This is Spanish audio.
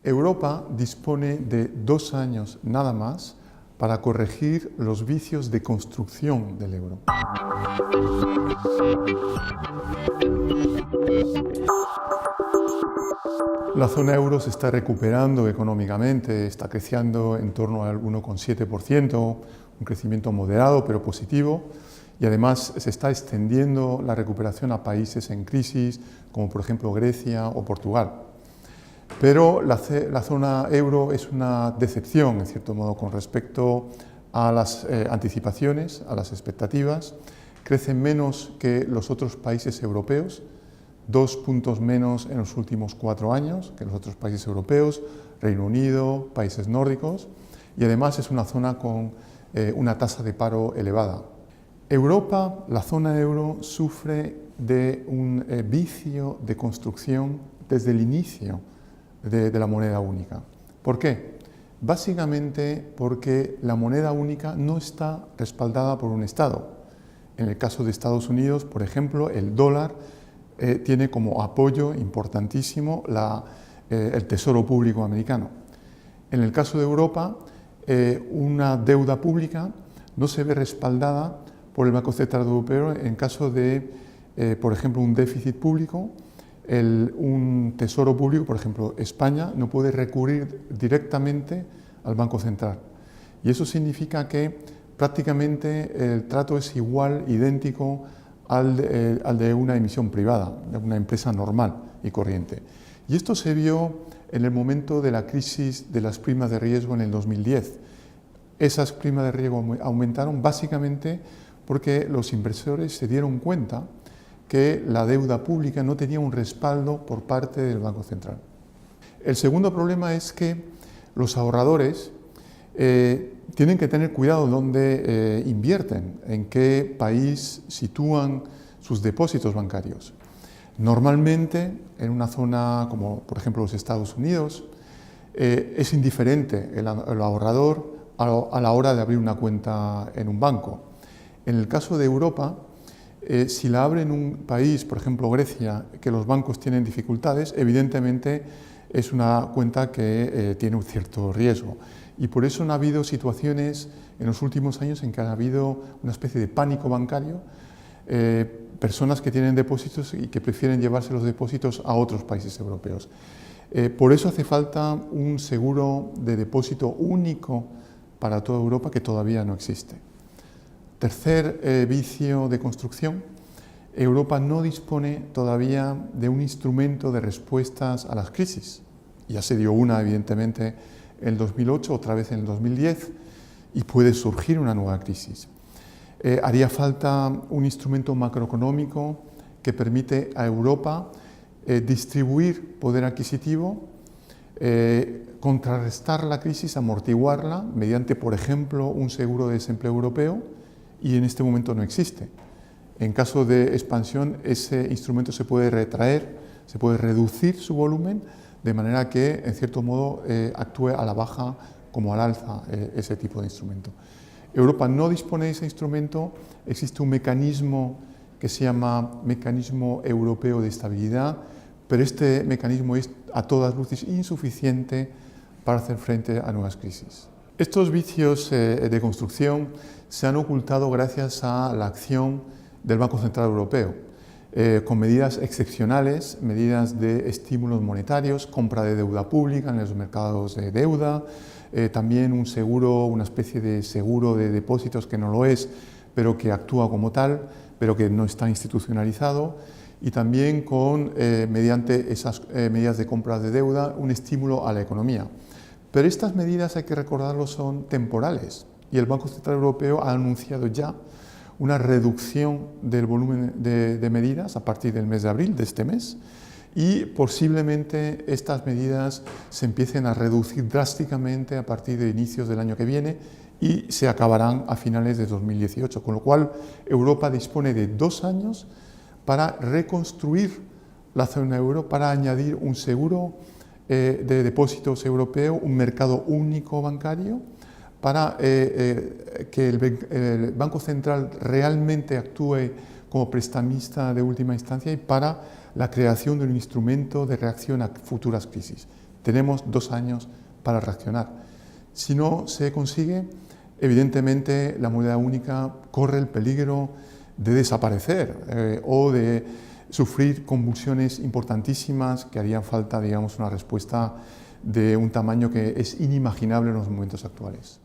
Europa dispone de 2 años nada más para corregir los vicios de construcción del euro. La zona euro se está recuperando económicamente, está creciendo en torno al 1,7%, un crecimiento moderado pero positivo, y además se está extendiendo la recuperación a países en crisis, como por ejemplo Grecia o Portugal. Pero la zona euro es una decepción, en cierto modo, con respecto a las anticipaciones, a las expectativas. Crece menos que los otros países europeos, 2 puntos menos en los últimos 4 años que los otros países europeos, Reino Unido, países nórdicos, y además es una zona con una tasa de paro elevada. Europa, la zona euro, sufre de un vicio de construcción desde el inicio de la moneda única. ¿Por qué? Básicamente porque la moneda única no está respaldada por un Estado. En el caso de Estados Unidos, por ejemplo, el dólar tiene como apoyo importantísimo el Tesoro Público americano. En el caso de Europa, una deuda pública no se ve respaldada por el Banco Central Europeo en caso de, por ejemplo, un déficit público. Un tesoro público, por ejemplo, España, no puede recurrir directamente al Banco Central. Y eso significa que prácticamente el trato es igual, idéntico al de una emisión privada, de una empresa normal y corriente. Y esto se vio en el momento de la crisis de las primas de riesgo en el 2010. Esas primas de riesgo aumentaron básicamente porque los inversores se dieron cuenta que la deuda pública no tenía un respaldo por parte del Banco Central. El segundo problema es que los ahorradores tienen que tener cuidado dónde invierten, en qué país sitúan sus depósitos bancarios. Normalmente, en una zona como, por ejemplo, los Estados Unidos, es indiferente el ahorrador a la hora de abrir una cuenta en un banco. En el caso de Europa, si la abre en un país, por ejemplo Grecia, que los bancos tienen dificultades, evidentemente es una cuenta que tiene un cierto riesgo. Y por eso han habido situaciones en los últimos años en que ha habido una especie de pánico bancario, personas que tienen depósitos y que prefieren llevarse los depósitos a otros países europeos. Por eso hace falta un seguro de depósito único para toda Europa que todavía no existe. Tercer vicio de construcción, Europa no dispone todavía de un instrumento de respuestas a las crisis. Ya se dio una, evidentemente, en el 2008, otra vez en el 2010, y puede surgir una nueva crisis. Haría falta un instrumento macroeconómico que permite a Europa distribuir poder adquisitivo, contrarrestar la crisis, amortiguarla, mediante, por ejemplo, un seguro de desempleo europeo, y en este momento no existe. En caso de expansión, ese instrumento se puede retraer, se puede reducir su volumen, de manera que, en cierto modo, actúe a la baja como al alza ese tipo de instrumento. Europa no dispone de ese instrumento, existe un mecanismo que se llama Mecanismo Europeo de Estabilidad, pero este mecanismo es a todas luces insuficiente para hacer frente a nuevas crisis. Estos vicios de construcción se han ocultado gracias a la acción del Banco Central Europeo, con medidas excepcionales, medidas de estímulos monetarios, compra de deuda pública en los mercados de deuda, también un seguro, una especie de seguro de depósitos que no lo es, pero que actúa como tal, pero que no está institucionalizado, y también mediante esas medidas de compra de deuda, un estímulo a la economía. Pero estas medidas, hay que recordarlo, son temporales, y el Banco Central Europeo ha anunciado ya una reducción del volumen de medidas a partir del mes de abril de este mes, y posiblemente estas medidas se empiecen a reducir drásticamente a partir de inicios del año que viene y se acabarán a finales de 2018, con lo cual Europa dispone de 2 años para reconstruir la zona euro, para añadir un seguro de depósitos europeo, un mercado único bancario, para que el Banco Central realmente actúe como prestamista de última instancia y para la creación de un instrumento de reacción a futuras crisis. Tenemos 2 años para reaccionar. Si no se consigue, evidentemente la moneda única corre el peligro de desaparecer o de sufrir convulsiones importantísimas que harían falta, digamos, una respuesta de un tamaño que es inimaginable en los momentos actuales.